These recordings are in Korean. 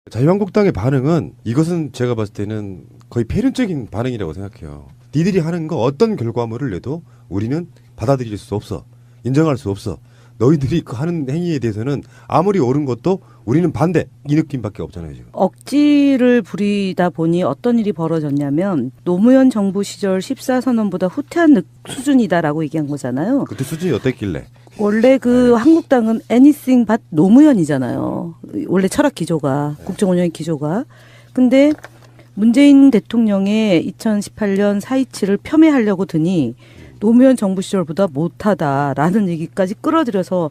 자유한국당의 반응은 이것은 제가 봤을 때는 거의 패륜적인 반응이라고 생각해요. 니들이 하는 거 어떤 결과물을 내도 우리는 받아들일 수 없어. 인정할 수 없어. 너희들이 하는 행위에 대해서는 아무리 옳은 것도 우리는 반대. 이 느낌밖에 없잖아요 지금. 억지를 부리다 보니 어떤 일이 벌어졌냐면 노무현 정부 시절 14선언보다 후퇴한 수준이다라고 얘기한 거잖아요. 그때 수준이 어땠길래? 원래 그 한국당은 anything but 노무현이잖아요. 원래 철학 기조가, 국정운영의 기조가. 근데 문재인 대통령의 2018년 4.27을 폄훼하려고 드니 노무현 정부 시절보다 못하다라는 얘기까지 끌어들여서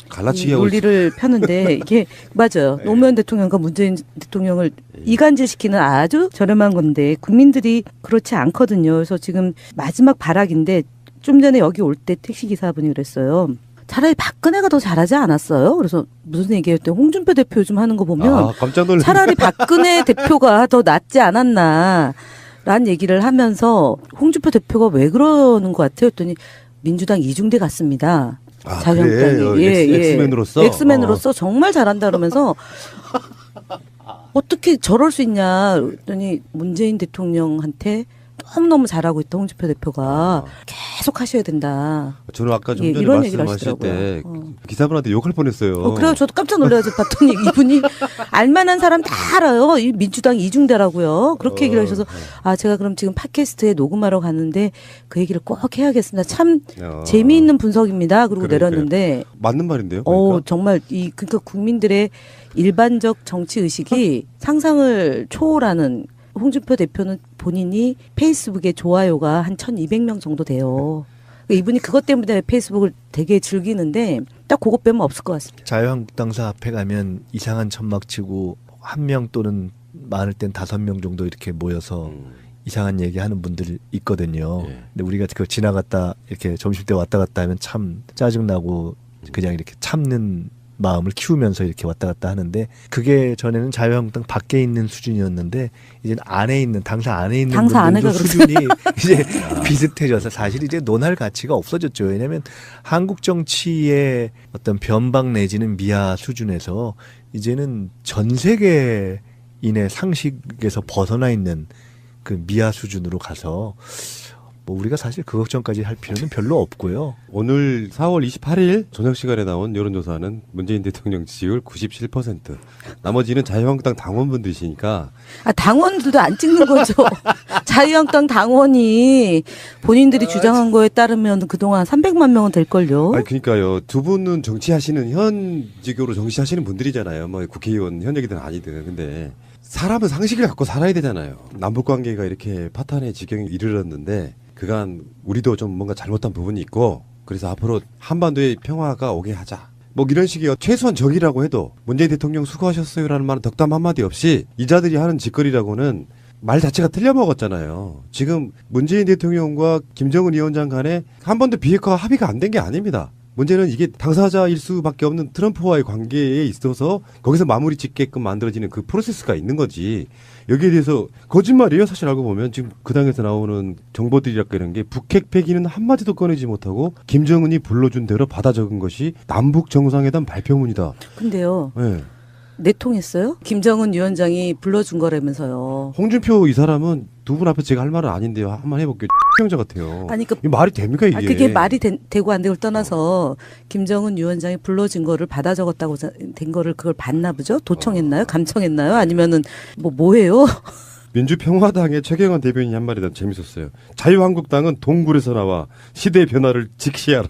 갈라치기 하고 논리를 펴는데 이게 맞아요. 네. 노무현 대통령과 문재인 대통령을 이간질시키는 아주 저렴한 건데 국민들이 그렇지 않거든요. 그래서 지금 마지막 발악인데 좀 전에 여기 올 때 택시기사분이 그랬어요. 차라리 박근혜가 더 잘하지 않았어요? 그래서 무슨 얘기했더니 홍준표 대표 요즘 하는 거 보면 깜짝 놀랐네. 차라리 박근혜 대표가 더 낫지 않았나 라는 얘기를 하면서 홍준표 대표가 왜 그러는 것 같아요? 했더니 민주당 이중대 같습니다. 그래? 엑스맨으로서? 엑스맨으로서 정말 잘한다 그러면서 어떻게 저럴 수 있냐 그랬더니 문재인 대통령한테 너무너무 잘하고 있다 홍준표 대표가 계속 하셔야 된다. 저는 아까 좀 전에 이런 얘기를 말씀하실 때 하시더라고요. 기사분한테 욕할 뻔했어요. 그래요. 저도 깜짝 놀라서 봤더니 이분이 알만한 사람 다 알아요. 이 민주당 이중대라고요. 그렇게 얘기를 하셔서 제가 그럼 지금 팟캐스트에 녹음하러 가는데 그얘기를 꼭 해야겠습니다. 참 재미있는 분석입니다. 그리고 그러니까요. 내렸는데 맞는 말인데요. 그러니까. 정말 그러니까 국민들의 일반적 정치 의식이 상상을 초월하는 홍준표 대표는 본인이 페이스북에 좋아요가 한 1,200명 정도 돼요. 이분이 그것 때문에 페이스북을 되게 즐기는데 딱 그것 빼면 없을 것 같습니다. 자유한국당사 앞에 가면 이상한 천막 치고 1명 또는 많을 땐 5명 정도 이렇게 모여서 이상한 얘기하는 분들 있거든요. 예. 근데 우리가 그 지나갔다 이렇게 점심때 왔다 갔다 하면 참 짜증나고 그냥 이렇게 참는 마음을 키우면서 이렇게 왔다 갔다 하는데 그게 전에는 자유한국당 밖에 있는 수준이었는데 이제는 안에 있는 당사 안에 있는 분들도 수준이 이제 비슷해져서 사실 이제 논할 가치가 없어졌죠. 왜냐하면 한국 정치의 어떤 변방 내지는 미화 수준에서 이제는 전 세계인의 상식에서 벗어나 있는 그 미화 수준으로 가서 우리가 사실 그 걱정까지 할 필요는 별로 없고요. 오늘 4월 28일 저녁 시간에 나온 여론조사는 문재인 대통령 지지율 97%. 나머지는 자유한국당 당원분들이시니까. 당원들도 안 찍는 거죠. 자유한국당 당원이 본인들이 주장한 거에 따르면 그동안 300만 명은 될걸요. 그러니까요. 두 분은 정치하시는 현직으로 정치하시는 분들이잖아요. 뭐 국회의원 현역이든 아니든. 근데 사람은 상식을 갖고 살아야 되잖아요. 남북관계가 이렇게 파탄의 지경에 이르렀는데 그간 우리도 좀 뭔가 잘못한 부분이 있고 그래서 앞으로 한반도의 평화가 오게 하자. 뭐 이런 식의 최소한 적이라고 해도 문재인 대통령 수고하셨어요라는 말은 덕담 한마디 없이 이자들이 하는 짓거리라고는 말 자체가 틀려먹었잖아요. 지금 문재인 대통령과 김정은 위원장 간에 한 번도 비핵화 합의가 안 된 게 아닙니다. 문제는 이게 당사자일 수밖에 없는 트럼프와의 관계에 있어서 거기서 마무리 짓게끔 만들어지는 그 프로세스가 있는 거지. 여기에 대해서 거짓말이에요. 사실 알고 보면 지금 그 당에서 나오는 정보들이랄까 이런 게 북핵 폐기는 한마디도 꺼내지 못하고 김정은이 불러준 대로 받아 적은 것이 남북 정상회담 발표문이다. 근데요. 네. 내통했어요? 김정은 위원장이 불러준 거라면서요. 홍준표 이 사람은 두 분 앞에 제가 할 말은 아닌데요. 한번 해볼게요. X병자 같아요. 아니, 그, 이게 말이 됩니까 이게? 그게 말이 되고 안 되고를 떠나서 김정은 위원장이 불러준 거를 받아 적었다고 된 거를 그걸 봤나 보죠? 도청했나요? 감청했나요? 아니면은 뭐예요? 민주평화당의 최경환 대변인이 한 말이 난 재밌었어요. 자유한국당은 동굴에서 나와 시대의 변화를 직시하라.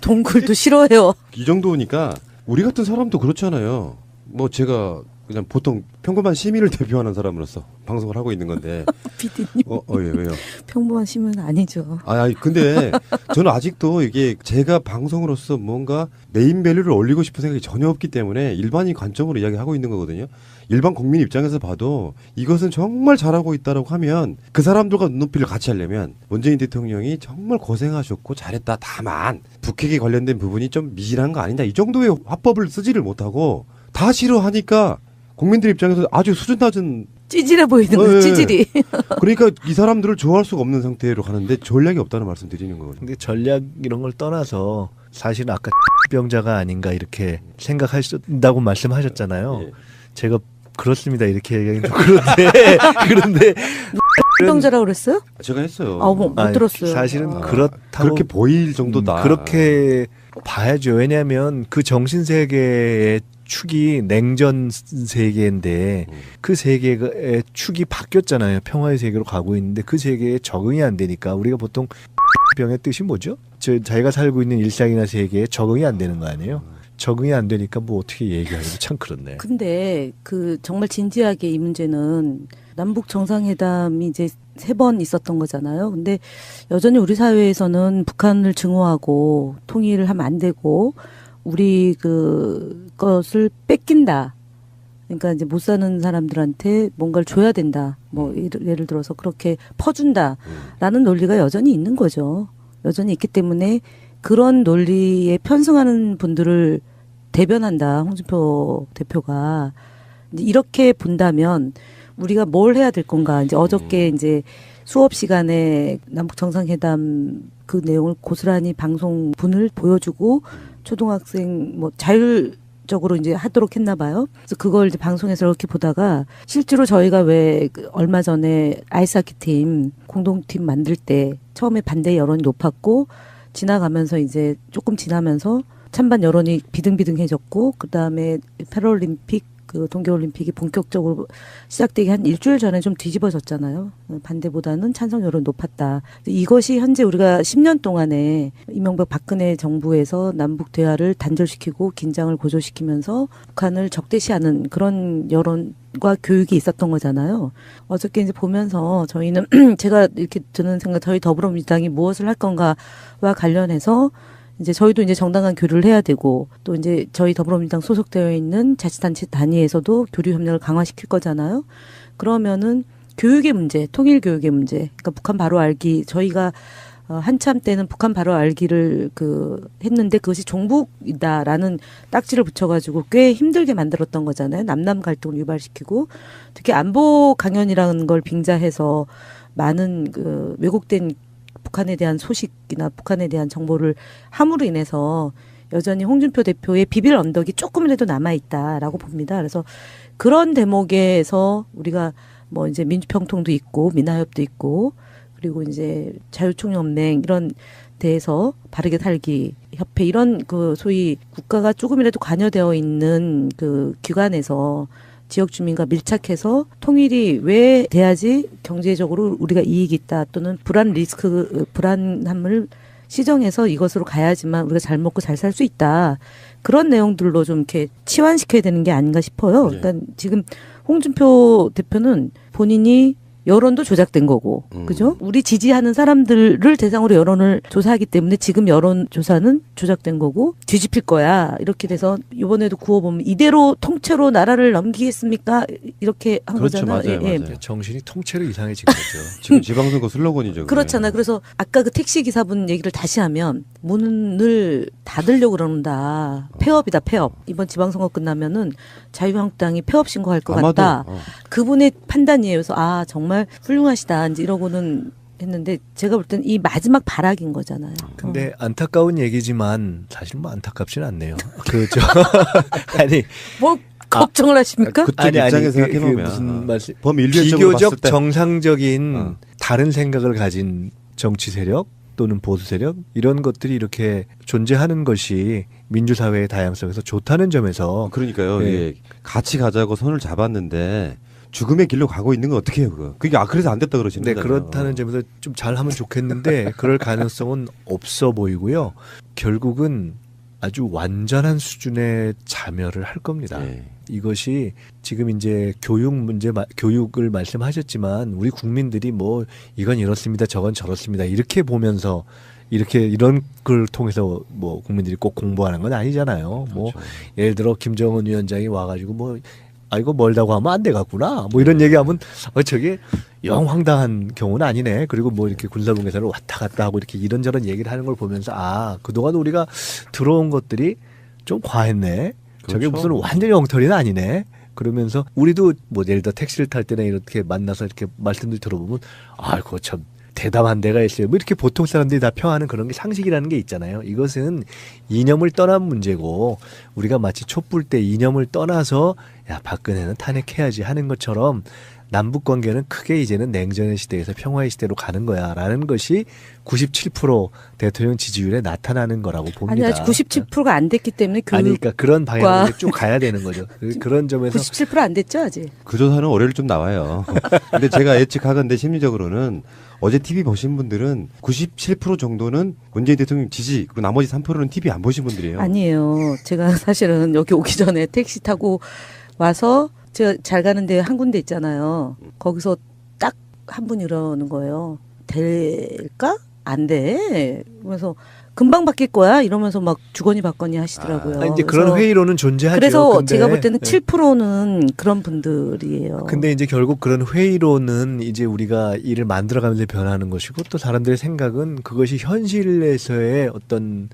동굴도 싫어해요. 이 정도니까 우리 같은 사람도 그렇잖아요. 뭐 제가 그냥 보통 평범한 시민을 대표하는 사람으로서 방송을 하고 있는 건데. PD님. 왜요? 평범한 시민은 아니죠. 근데 저는 아직도 이게 제가 방송으로서 뭔가 네임밸류를 올리고 싶은 생각이 전혀 없기 때문에 일반인 관점으로 이야기하고 있는 거거든요. 일반 국민 입장에서 봐도 이것은 정말 잘하고 있다라고 하면 그 사람들과 눈높이를 같이 하려면 문재인 대통령이 정말 고생하셨고 잘했다. 다만 북핵에 관련된 부분이 좀 미진한 거 아니냐. 이 정도의 화법을 쓰지를 못하고 다 싫어하니까 국민들 입장에서 아주 수준 낮은 찌질해 보이는 거죠. 찌질이. 그러니까 이 사람들을 좋아할 수가 없는 상태로 가는데 전략이 없다는 말씀 드리는 거거든요. 근데 전략 이런 걸 떠나서 사실 아까 병자가 아닌가 이렇게 생각하신다고 말씀하셨잖아요. 예. 제가 그렇습니다 이렇게 얘기하기 좀 그런데 행동자라고 그랬어요? 제가 했어요. 못 아니, 들었어요. 사실은 아, 그렇다고 그렇게 보일 정도다. 그렇게 봐야죠. 왜냐하면 그 정신 세계의 축이 냉전 세계인데 그 세계의 축이 바뀌었잖아요. 평화의 세계로 가고 있는데 그 세계에 적응이 안 되니까 우리가 보통 병의 뜻이 뭐죠? 자기가 살고 있는 일상이나 세계에 적응이 안 되는 거 아니에요? 적응이 안 되니까 뭐 어떻게 얘기하기도 참 그렇네. 근데 그 정말 진지하게 이 문제는 남북 정상회담이 이제 3번 있었던 거잖아요. 근데 여전히 우리 사회에서는 북한을 증오하고 통일을 하면 안 되고 우리 그것을 뺏긴다. 그러니까 이제 못 사는 사람들한테 뭔가를 줘야 된다. 뭐 예를 들어서 그렇게 퍼준다라는 논리가 여전히 있는 거죠. 여전히 있기 때문에 그런 논리에 편승하는 분들을 대변한다. 홍준표 대표가 이제 이렇게 본다면 우리가 뭘 해야 될 건가? 이제 어저께 이제 수업 시간에 남북 정상회담 그 내용을 고스란히 방송분을 보여주고 초등학생 뭐 자율적으로 이제 하도록 했나 봐요. 그래서 그걸 이제 방송에서 이렇게 보다가 실제로 저희가 왜 얼마 전에 아이스하키 팀 공동팀 만들 때 처음에 반대 여론이 높았고 지나가면서 이제 조금 지나면서 찬반 여론이 비등비등해졌고 그다음에 패럴림픽 그 동계올림픽이 본격적으로 시작되기 한 일주일 전에 좀 뒤집어졌잖아요. 반대보다는 찬성 여론이 높았다. 이것이 현재 우리가 10년 동안에 이명박 박근혜 정부에서 남북 대화를 단절시키고 긴장을 고조시키면서 북한을 적대시하는 그런 여론과 교육이 있었던 거잖아요. 어저께 이제 보면서 저희는 제가 이렇게 드는 생각, 저희 더불어민주당이 무엇을 할 건가와 관련해서 이제 저희도 이제 정당한 교류를 해야 되고 또 이제 저희 더불어민주당 소속되어 있는 자치단체 단위에서도 교류 협력을 강화시킬 거잖아요. 그러면은 교육의 문제, 통일 교육의 문제, 그러니까 북한 바로 알기, 저희가 한참 때는 북한 바로 알기를 했는데 그것이 종북이다라는 딱지를 붙여가지고 꽤 힘들게 만들었던 거잖아요. 남남 갈등을 유발시키고 특히 안보 강연이라는 걸 빙자해서 많은 왜곡된 북한에 대한 소식이나 북한에 대한 정보를 함으로 인해서 여전히 홍준표 대표의 비빌 언덕이 조금이라도 남아있다라고 봅니다. 그래서 그런 대목에서 우리가 뭐 이제 민주평통도 있고 민화협도 있고 그리고 이제 자유총연맹 이런 데에서 바르게 살기 협회 이런 소위 국가가 조금이라도 관여되어 있는 기관에서 지역 주민과 밀착해서 통일이 왜 돼야지 경제적으로 우리가 이익이 있다 또는 불안함을 시정해서 이것으로 가야지만 우리가 잘 먹고 잘 살 수 있다. 그런 내용들로 좀 이렇게 치환시켜야 되는 게 아닌가 싶어요. 그러니까 지금 홍준표 대표는 본인이 여론도 조작된 거고, 그죠? 우리 지지하는 사람들을 대상으로 여론을 조사하기 때문에 지금 여론조사는 조작된 거고, 뒤집힐 거야. 이렇게 돼서, 이번에도 구워보면, 이대로 통째로 나라를 넘기겠습니까? 이렇게 한 그렇죠, 거잖아요. 맞아요, 맞아요. 정신이 통째로 이상해진 거죠. 지금 지방선거 슬로건이죠. 그렇잖아요. 그래서 아까 그 택시 기사분 얘기를 다시 하면, 문을 닫으려고 그러는다. 폐업이다, 폐업. 이번 지방선거 끝나면은 자유한국당이 폐업 신고할 것 아마도, 같다. 그분의 판단이에요. 그래서 정말 훌륭하시다. 이제 이러고는 했는데 제가 볼 땐 이 마지막 발악인 거잖아요. 근데 안타까운 얘기지만 사실 뭐 안타깝지는 않네요. 그죠? 아니 뭘 걱정을 하십니까? 그쪽 입장에서 생각해보면 무슨 말씀? 범인류적으로 봤을 비교적 때 정상적인 다른 생각을 가진 정치 세력 또는 보수 세력 이런 것들이 이렇게 존재하는 것이 민주사회의 다양성에서 좋다는 점에서 그러니까요. 네. 예. 같이 가자고 손을 잡았는데 죽음의 길로 가고 있는 건 어떻게 해요, 그거? 그게 그래서 안 됐다 그러시는 네, 거잖아요. 그렇다는 점에서 좀 잘하면 좋겠는데 그럴 가능성은 없어 보이고요. 결국은 아주 완전한 수준의 자멸을 할 겁니다. 네. 이것이 지금 이제 교육을 말씀하셨지만 우리 국민들이 뭐 이건 이렇습니다, 저건 저렇습니다 이렇게 보면서 이런 걸 통해서 뭐 국민들이 꼭 공부하는 건 아니잖아요. 그렇죠. 뭐 예를 들어 김정은 위원장이 와가지고 뭐 이거 멀다고 하면 안 되겠구나. 뭐 이런 얘기하면 저게 영 황당한 경우는 아니네. 그리고 뭐 이렇게 군사분계선을 왔다 갔다 하고 이렇게 이런저런 얘기를 하는 걸 보면서 그동안 우리가 들어온 것들이 좀 과했네. 저게 그렇죠. 무슨 완전히 엉터리는 아니네. 그러면서 우리도 뭐 예를 들어 택시를 탈 때나 이렇게 만나서 이렇게 말씀들 들어보면 그거 참 대담한 데가 있어요. 뭐 이렇게 보통 사람들이 다 평하는 그런 게 상식이라는 게 있잖아요. 이것은 이념을 떠난 문제고 우리가 마치 촛불 때 이념을 떠나서 야 박근혜는 탄핵해야지 하는 것처럼 남북 관계는 크게 이제는 냉전의 시대에서 평화의 시대로 가는 거야라는 것이 97% 대통령 지지율에 나타나는 거라고 봅니다. 아니 아직 97%가 안 됐기 때문에 아니, 그러니까 그런 방향으로 쭉 가야 되는 거죠. 그런 점에서 97%안 됐죠 아직. 그 조사는 월요일 좀 나와요. 근데 제가 예측하건대 심리적으로는 어제 TV 보신 분들은 97% 정도는 문재인 대통령 지지, 그리고 나머지 3%는 TV 안 보신 분들이에요. 아니에요. 제가 사실은 여기 오기 전에 택시 타고 와서 제가 잘 가는데 한 군데 있잖아요. 거기서 딱 한 분이 이러는 거예요. 될까? 안 돼. 그래서 금방 바뀔 거야. 이러면서 막 주거니 받거니 하시더라고요. 이제 그런 그래서 회의로는 존재하죠. 그래서 근데 제가 볼 때는 7%는 그런 분들이에요. 근데 이제 결국 그런 회의로는 이제 우리가 일을 만들어가면서 변하는 것이고 또 사람들의 생각은 그것이 현실에서의 어떤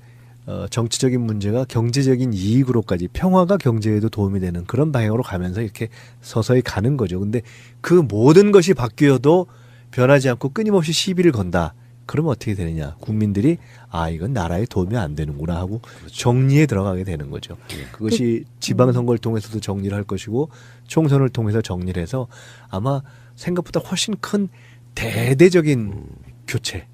정치적인 문제가 경제적인 이익으로까지 평화가 경제에도 도움이 되는 그런 방향으로 가면서 이렇게 서서히 가는 거죠. 근데 그 모든 것이 바뀌어도 변하지 않고 끊임없이 시비를 건다. 그러면 어떻게 되느냐. 국민들이 아 이건 나라에 도움이 안 되는구나 하고 정리에 들어가게 되는 거죠. 그것이 지방선거를 통해서도 정리를 할 것이고 총선을 통해서 정리를 해서 아마 생각보다 훨씬 큰 대대적인 교체.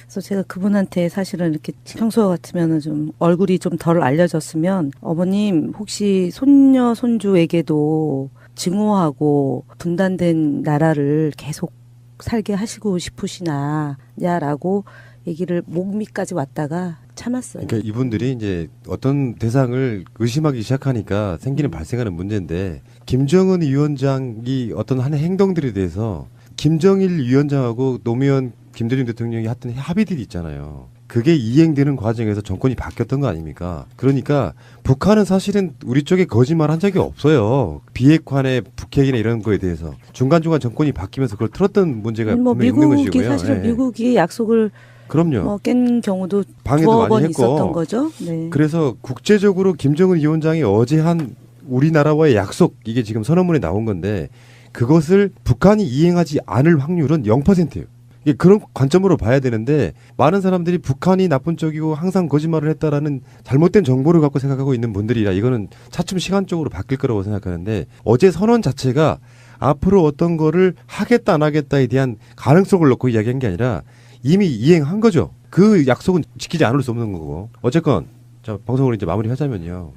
그래서 제가 그분한테 사실은 이렇게 평소 같으면은 좀 얼굴이 좀 덜 알려졌으면 어머님 혹시 손녀 손주에게도 증오하고 분단된 나라를 계속 살게 하시고 싶으시나냐라고 얘기를 목 밑까지 왔다가 참았어요. 그러니까 이분들이 이제 어떤 대상을 의심하기 시작하니까 생기는 발생하는 문제인데 김정은 위원장이 어떤 한 행동들에 대해서 김정일 위원장하고 노무현 김대중 대통령이 했던 합의들이 있잖아요. 그게 이행되는 과정에서 정권이 바뀌었던 거 아닙니까? 그러니까 북한은 사실은 우리 쪽에 거짓말 한 적이 없어요. 비핵화나 북핵이나 이런 거에 대해서 중간중간 정권이 바뀌면서 그걸 틀었던 문제가 뭐 분명히 있는 미국이 것이고요. 사실은 예. 미국이 약속을 그럼요. 깬 경우도 방해도 두어 많이 번 했고. 있었던 거죠. 네. 그래서 국제적으로 김정은 위원장이 어제 한 우리나라와의 약속, 이게 지금 선언문에 나온 건데 그것을 북한이 이행하지 않을 확률은 0%예요. 이게 그런 관점으로 봐야 되는데 많은 사람들이 북한이 나쁜 쪽이고 항상 거짓말을 했다라는 잘못된 정보를 갖고 생각하고 있는 분들이라 이거는 차츰 시간적으로 바뀔 거라고 생각하는데 어제 선언 자체가 앞으로 어떤 거를 하겠다 안 하겠다에 대한 가능성을 놓고 이야기한 게 아니라 이미 이행한 거죠. 그 약속은 지키지 않을 수 없는 거고. 어쨌건 자, 방송을 이제 마무리하자면요.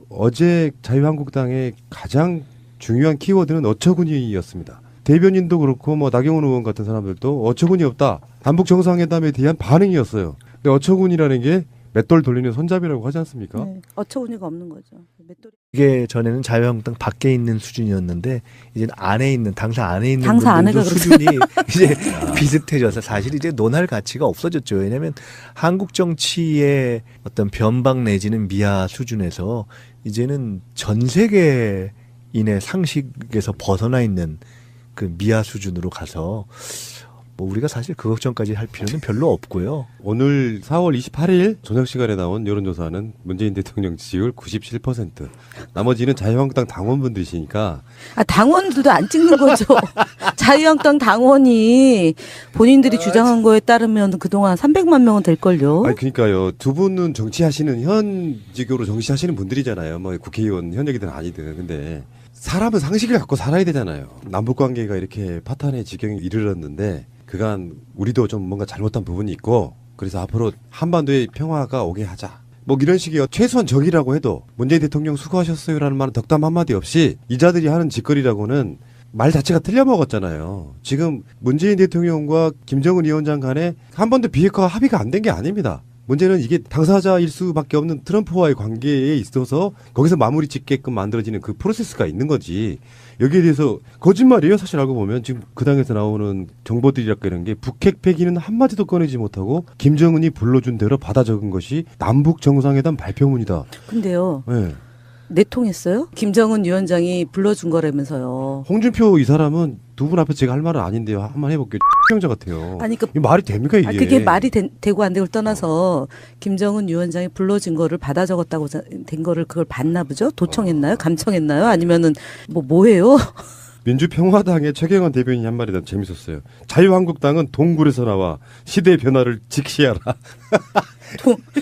어제 자유한국당의 가장 중요한 키워드는 어처구니였습니다. 대변인도 그렇고 뭐 나경원 의원 같은 사람들도 어처구니 없다. 남북 정상회담에 대한 반응이었어요. 근데 어처구니라는 게 맷돌 돌리는 손잡이라고 하지 않습니까? 네. 어처구니가 없는 거죠. 맷돌이. 이게 전에는 자유한국당 밖에 있는 수준이었는데 이제 안에 있는 당사 안에 있는 당사 분들도 안에가 수준이 이제 비슷해져서 사실 이제 논할 가치가 없어졌죠. 왜냐하면 한국 정치의 어떤 변방 내지는 미화 수준에서 이제는 전 세계인의 상식에서 벗어나 있는 그 미화 수준으로 가서 뭐 우리가 사실 그 걱정까지 할 필요는 별로 없고요. 오늘 4월 28일 저녁 시간에 나온 여론조사는 문재인 대통령 지지율 97%. 나머지는 자유한국당 당원분들이시니까. 아, 당원들도 안 찍는 거죠. 자유한국당 당원이 본인들이 주장한 거에 따르면 그동안 300만 명은 될걸요. 아니 그러니까요. 두 분은 정치하시는 현직으로 정치하시는 분들이잖아요. 뭐 국회의원 현역이든 아니든. 근데 사람은 상식을 갖고 살아야 되잖아요. 남북 관계가 이렇게 파탄의 지경에 이르렀는데 그간 우리도 좀 뭔가 잘못한 부분이 있고 그래서 앞으로 한반도의 평화가 오게 하자. 뭐 이런 식의 최소한 적이라고 해도 문재인 대통령 수고하셨어요라는 말은 덕담 한마디 없이 이자들이 하는 짓거리라고는 말 자체가 틀려먹었잖아요. 지금 문재인 대통령과 김정은 위원장 간에 한 번도 비핵화 합의가 안 된 게 아닙니다. 문제는 이게 당사자일 수밖에 없는 트럼프와의 관계에 있어서 거기서 마무리 짓게끔 만들어지는 그 프로세스가 있는 거지. 여기에 대해서 거짓말이에요. 사실 알고 보면 지금 그 당에서 나오는 정보들이랄까 이런 게 북핵 폐기는 한마디도 꺼내지 못하고 김정은이 불러준 대로 받아 적은 것이 남북 정상회담 발표문이다. 근데요. 네. 내통했어요? 김정은 위원장이 불러준 거라면서요. 홍준표 이 사람은 두 분 앞에 제가 할 말은 아닌데요. 한번 해볼게요. X병자 같아요. 아니, 그 이게 말이 됩니까 이게? 그게 말이 되고 안 되고를 떠나서 김정은 위원장이 불러준 거를 받아 적었다고 된 거를 그걸 봤나 보죠? 도청했나요? 감청했나요? 아니면은 뭐예요? 민주평화당의 최경환 대변인이 한 말이 난 재밌었어요. 자유한국당은 동굴에서 나와 시대의 변화를 직시하라.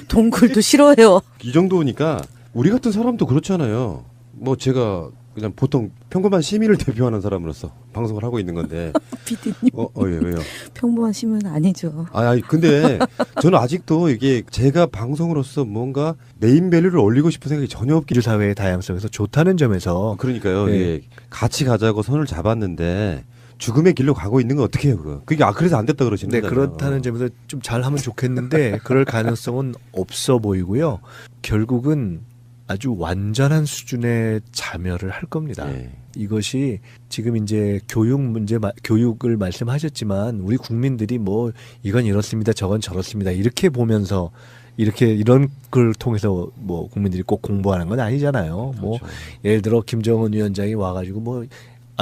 동굴도 싫어해요. 이 정도니까 우리 같은 사람도 그렇잖아요. 뭐 제가 그냥 보통 평범한 시민을 대표하는 사람으로서 방송을 하고 있는 건데. 피디님. 왜요? 평범한 시민은 아니죠. 아니 근데 저는 아직도 이게 제가 방송으로서 뭔가 네임밸류를 올리고 싶은 생각이 전혀 없기. 민주 사회의 다양성에서 좋다는 점에서 그러니까요. 네. 예, 같이 가자고 손을 잡았는데 죽음의 길로 가고 있는 건 어떻게 해요, 그거? 그게 그래서 안 됐다 그러시는 네, 거잖아요. 그렇다는 점에서 좀 잘하면 좋겠는데 그럴 가능성은 없어 보이고요. 결국은 아주 완전한 수준의 자멸을 할 겁니다. 예. 이것이 지금 이제 교육을 말씀하셨지만 우리 국민들이 뭐 이건 이렇습니다, 저건 저렇습니다 이렇게 보면서 이런 걸 통해서 뭐 국민들이 꼭 공부하는 건 아니잖아요. 뭐 그렇죠. 예를 들어 김정은 위원장이 와가지고 뭐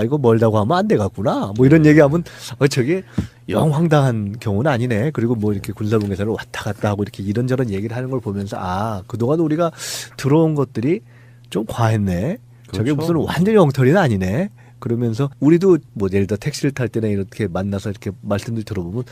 이거 멀다고 하면 안 되겠구나 뭐 이런 얘기하면 저게 영 황당한 경우는 아니네. 그리고 뭐 이렇게 군사분계선을 왔다 갔다 하고 이렇게 이런저런 얘기를 하는 걸 보면서 그동안 우리가 들어온 것들이 좀 과했네. 저게 그렇죠. 무슨 완전히 엉터리는 아니네. 그러면서 우리도 뭐 예를 들어 택시를 탈 때나 이렇게 만나서 이렇게 말씀들 들어보면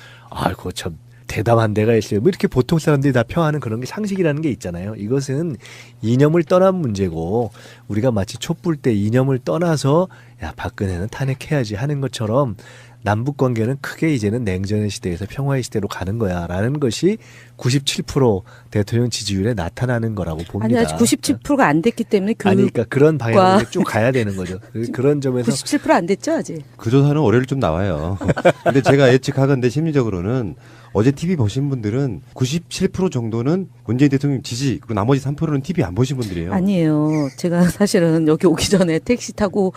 그거 참 대담한 데가 있어요. 뭐 이렇게 보통 사람들이 다 평하는 그런 게 상식이라는 게 있잖아요. 이것은 이념을 떠난 문제고 우리가 마치 촛불 때 이념을 떠나서 야 박근혜는 탄핵해야지 하는 것처럼 남북 관계는 크게 이제는 냉전의 시대에서 평화의 시대로 가는 거야라는 것이 97% 대통령 지지율에 나타나는 거라고 봅니다. 아니 아직 97%가 안 됐기 때문에 그러니까 그런 방향으로 쭉 가야 되는 거죠. 그런 점에서 97%안 됐죠 아직. 그 조사는 월요일 좀 나와요. 근데 제가 예측하건대 심리적으로는 어제 TV 보신 분들은 97% 정도는 문재인 대통령 지지, 그리고 나머지 3%는 TV 안 보신 분들이에요. 아니에요. 제가 사실은 여기 오기 전에 택시 타고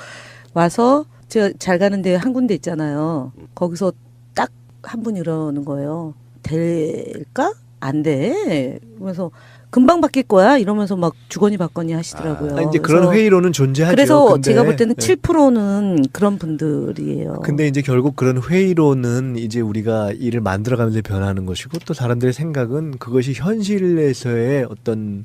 와서 제가 잘 가는데 한 군데 있잖아요. 거기서 딱 한 분이 이러는 거예요. 될까? 안 돼. 그래서 금방 바뀔 거야 이러면서 막 주거니 받거니 하시더라고요. 이제 그런 그래서 회의로는 존재하죠. 그래서 근데 제가 볼 때는 네. 7%는 그런 분들이에요. 근데 이제 결국 그런 회의로는 이제 우리가 일을 만들어가면서 변하는 것이고 또 사람들의 생각은 그것이 현실에서의 어떤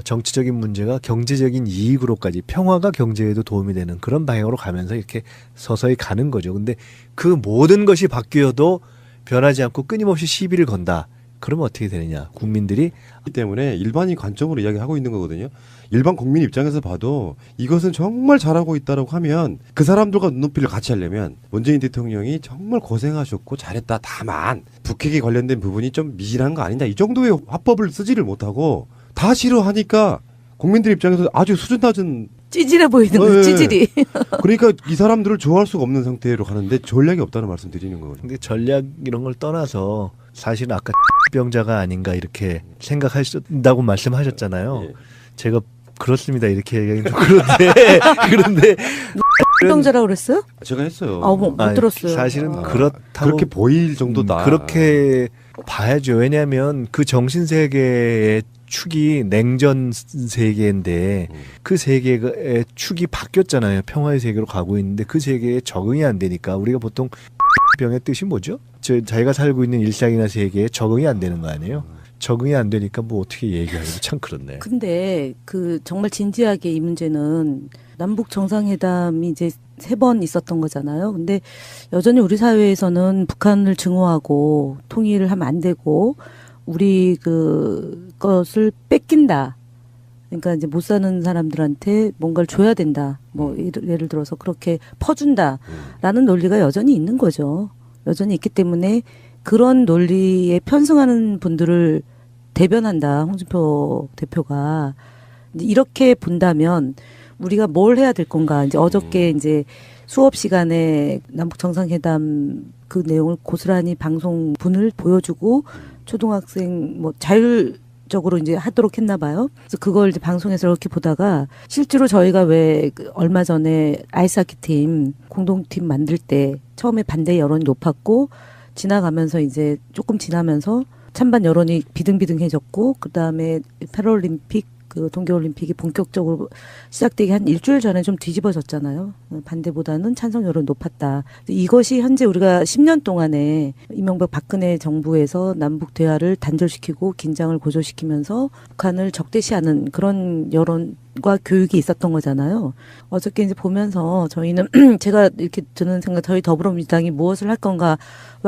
정치적인 문제가 경제적인 이익으로까지 평화가 경제에도 도움이 되는 그런 방향으로 가면서 이렇게 서서히 가는 거죠. 근데 그 모든 것이 바뀌어도 변하지 않고 끊임없이 시비를 건다. 그러면 어떻게 되느냐. 국민들이 그렇기 때문에 일반인 관점으로 이야기하고 있는 거거든요. 일반 국민 입장에서 봐도 이것은 정말 잘하고 있다라고 하면 그 사람들과 눈높이를 같이 하려면 문재인 대통령이 정말 고생하셨고 잘했다. 다만 북핵에 관련된 부분이 좀 미진한 거 아니냐. 이 정도의 화법을 쓰지를 못하고 다 싫어하니까 국민들 입장에서 아주 수준 낮은 찌질해 보이는 거죠. 네. 찌질이. 그러니까 이 사람들을 좋아할 수가 없는 상태로 가는데 전략이 없다는 말씀 드리는 거거든요. 근데 전략 이런 걸 떠나서 사실은 아까 병자가 아닌가 이렇게 생각할 수 있다고 말씀하셨잖아요. 예. 제가 그렇습니다 이렇게 얘기하기는 좀 그런데 병자라고 그랬어요? 제가 했어요. 못 들었어요. 사실은 그렇다고 그렇게 보일 정도다. 그렇게 봐야죠. 왜냐하면 그 정신 세계의 축이 냉전 세계인데 그 세계의 축이 바뀌었잖아요. 평화의 세계로 가고 있는데 그 세계에 적응이 안 되니까 우리가 보통 병의 뜻이 뭐죠? 자기가 살고 있는 일상이나 세계에 적응이 안 되는 거 아니에요? 적응이 안 되니까 뭐 어떻게 얘기하기도 참 그렇네. 근데 정말 진지하게 이 문제는 남북 정상회담이 이제 3번 있었던 거잖아요. 근데 여전히 우리 사회에서는 북한을 증오하고 통일을 하면 안 되고 우리 것을 뺏긴다. 그러니까 이제 못 사는 사람들한테 뭔가를 줘야 된다. 뭐 예를 들어서 그렇게 퍼준다라는 논리가 여전히 있는 거죠. 여전히 있기 때문에 그런 논리에 편승하는 분들을 대변한다. 홍준표 대표가 이렇게 본다면 우리가 뭘 해야 될 건가? 이제 어저께 이제 수업 시간에 남북 정상회담 그 내용을 고스란히 방송분을 보여주고 초등학생 뭐 자율적으로 이제 하도록 했나 봐요. 그래서 그걸 이제 방송에서 이렇게 보다가 실제로 저희가 왜 얼마 전에 아이스하키 팀 공동팀 만들 때 처음에 반대 여론이 높았고 지나가면서 이제 조금 지나면서 찬반 여론이 비등비등해졌고 그다음에 패럴림픽 그 동계올림픽이 본격적으로 시작되기 한 일주일 전에 좀 뒤집어졌잖아요. 반대보다는 찬성 여론 높았다. 이것이 현재 우리가 10년 동안에 이명박 박근혜 정부에서 남북 대화를 단절시키고 긴장을 고조시키면서 북한을 적대시하는 그런 여론과 교육이 있었던 거잖아요. 어저께 이제 보면서 저희는 제가 이렇게 드는 생각, 저희 더불어민주당이 무엇을 할 건가와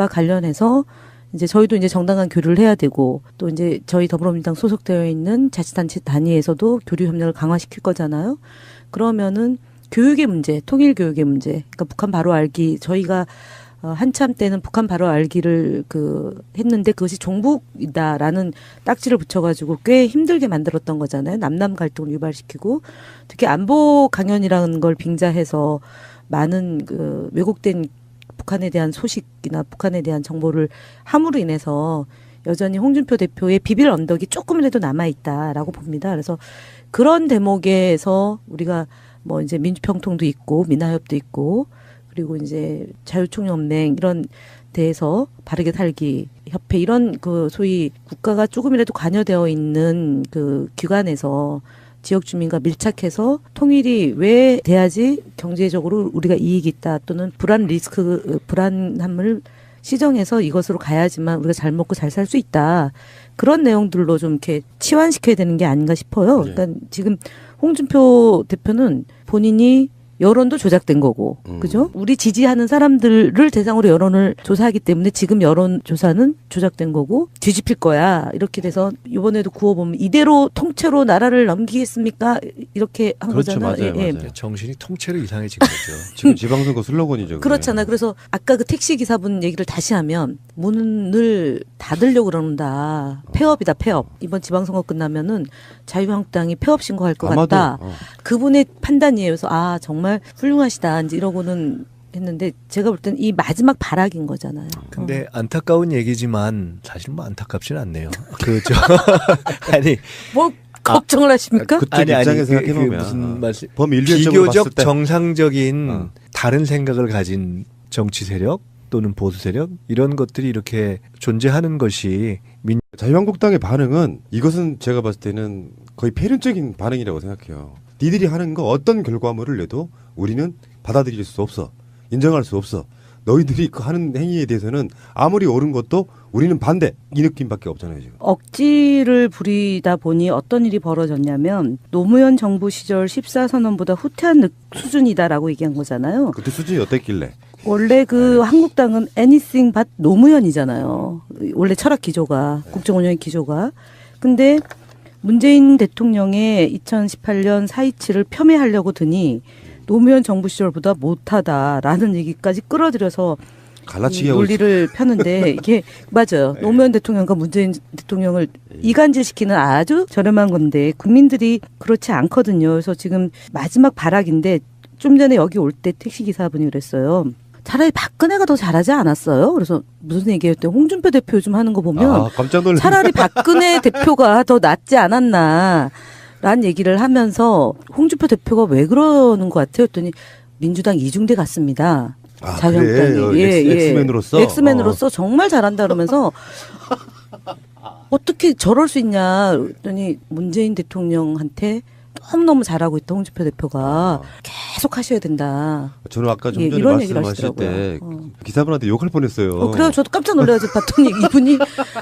관련해서 이제 저희도 이제 정당한 교류를 해야 되고 또 이제 저희 더불어민주당 소속되어 있는 자치단체 단위에서도 교류 협력을 강화시킬 거잖아요. 그러면은 교육의 문제, 통일 교육의 문제, 그러니까 북한 바로 알기, 저희가 한참 때는 북한 바로 알기를 했는데 그것이 종북이다라는 딱지를 붙여가지고 꽤 힘들게 만들었던 거잖아요. 남남 갈등을 유발시키고 특히 안보 강연이라는 걸 빙자해서 많은 왜곡된 북한에 대한 소식이나 북한에 대한 정보를 함으로 인해서 여전히 홍준표 대표의 비빌 언덕이 조금이라도 남아있다라고 봅니다. 그래서 그런 대목에서 우리가 뭐 이제 민주평통도 있고 민화협도 있고 그리고 이제 자유총연맹 이런 데에서 바르게 살기 협회 이런 소위 국가가 조금이라도 관여되어 있는 기관에서 지역 주민과 밀착해서 통일이 왜 돼야지 경제적으로 우리가 이익이 있다 또는 불안함을 시정해서 이것으로 가야지만 우리가 잘 먹고 잘 살 수 있다. 그런 내용들로 좀 이렇게 치환시켜야 되는 게 아닌가 싶어요. 네. 그러니까 지금 홍준표 대표는 본인이 여론도 조작된 거고, 그죠? 우리 지지하는 사람들을 대상으로 여론을 조사하기 때문에 지금 여론 조사는 조작된 거고 뒤집힐 거야. 이렇게 돼서 이번에도 구호보면 이대로 통째로 나라를 넘기겠습니까? 이렇게 한 그렇죠, 거잖아요. 맞아요, 맞아요. 정신이 통째로 이상해진 거죠. 지금 지방선거 슬로건이죠. 그게. 그렇잖아요. 그래서 아까 그 택시 기사분 얘기를 다시 하면 문을 닫으려고 그러는다. 폐업이다, 폐업. 이번 지방선거 끝나면은 자유한국당이 폐업 신고할 것 아마도, 같다. 그분의 판단이에요. 그래서 정말 훌륭하시다. 이제 이러고는 했는데 제가 볼 땐 이 마지막 발악인 거잖아요. 근데 안타까운 얘기지만 사실 뭐 안타깝지는 않네요. 그죠? 아니 뭘 걱정을 하십니까? 그쪽 입장에서 생각해보면 무슨 말씀? 범인류적으로 봤을 비교적 때 정상적인 다른 생각을 가진 정치 세력 또는 보수 세력 이런 것들이 이렇게 존재하는 것이 자유한국당의 반응은 이것은 제가 봤을 때는 거의 패륜적인 반응이라고 생각해요. 니들이 하는 거 어떤 결과물을 내도 우리는 받아들일 수 없어. 인정할 수 없어. 너희들이 그 하는 행위에 대해서는 아무리 옳은 것도 우리는 반대. 이 느낌밖에 없잖아요, 지금. 억지를 부리다 보니 어떤 일이 벌어졌냐면 노무현 정부 시절 14선언보다 후퇴한 수준이다라고 얘기한 거잖아요. 그때 수준이 어땠길래? 원래 한국당은 anything but 노무현이잖아요. 원래 철학 기조가, 국정운영의 기조가. 근데 문재인 대통령의 2018년 4.27을 폄훼하려고 드니 노무현 정부 시절보다 못하다라는 얘기까지 끌어들여서 갈라치기 하고 논리를 펴는데 이게 맞아요. 노무현 대통령과 문재인 대통령을 이간질시키는 아주 저렴한 건데 국민들이 그렇지 않거든요. 그래서 지금 마지막 발악인데 좀 전에 여기 올 때 택시기사분이 그랬어요. 차라리 박근혜가 더 잘하지 않았어요? 그래서 무슨 얘기했대? 홍준표 대표 요즘 하는 거 보면 깜짝 놀랐네. 차라리 박근혜 대표가 더 낫지 않았나 라는 얘기를 하면서 홍준표 대표가 왜 그러는 것 같아요? 했더니 민주당 이중대 같습니다. 자유한국당이. 엑스맨으로서? 엑스맨으로서 정말 잘한다 그러면서 어떻게 저럴 수 있냐 그랬더니 문재인 대통령한테 너무너무 잘하고 있다 홍준표 대표가 계속 하셔야 된다. 저는 아까 좀 전에 이런 얘기를 말씀하실 때 하시더라고요. 기사분한테 욕할 뻔했어요. 그래요. 저도 깜짝 놀라서 봤더니 이분이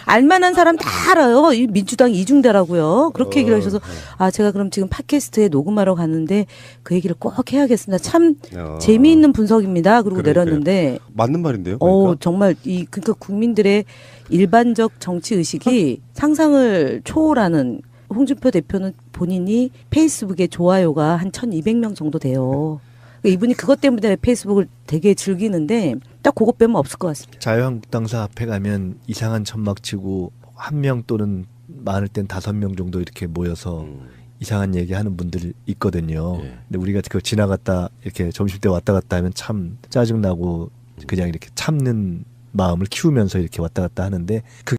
알만한 사람 다 알아요. 이 민주당 이중대라고요. 그렇게 얘기를 하셔서 제가 그럼 지금 팟캐스트에 녹음하러 가는데 그 얘기를 꼭 해야겠습니다. 참 재미있는 분석입니다. 그러고 그러니까요. 내렸는데 맞는 말인데요. 그러니까. 정말 그러니까 국민들의 일반적 정치 의식이 상상을 초월하는 홍준표 대표는 본인이 페이스북에 좋아요가 한 1,200명 정도 돼요. 그러니까 이분이 그것 때문에 페이스북을 되게 즐기는데 딱 그것 빼면 없을 것 같습니다. 자유한국당사 앞에 가면 이상한 천막 치고 한 명 또는 많을 땐 5명 정도 이렇게 모여서 이상한 얘기하는 분들 있거든요. 근데 우리가 그 지나갔다 이렇게 점심때 왔다 갔다 하면 참 짜증나고 그냥 이렇게 참는 마음을 키우면서 이렇게 왔다 갔다 하는데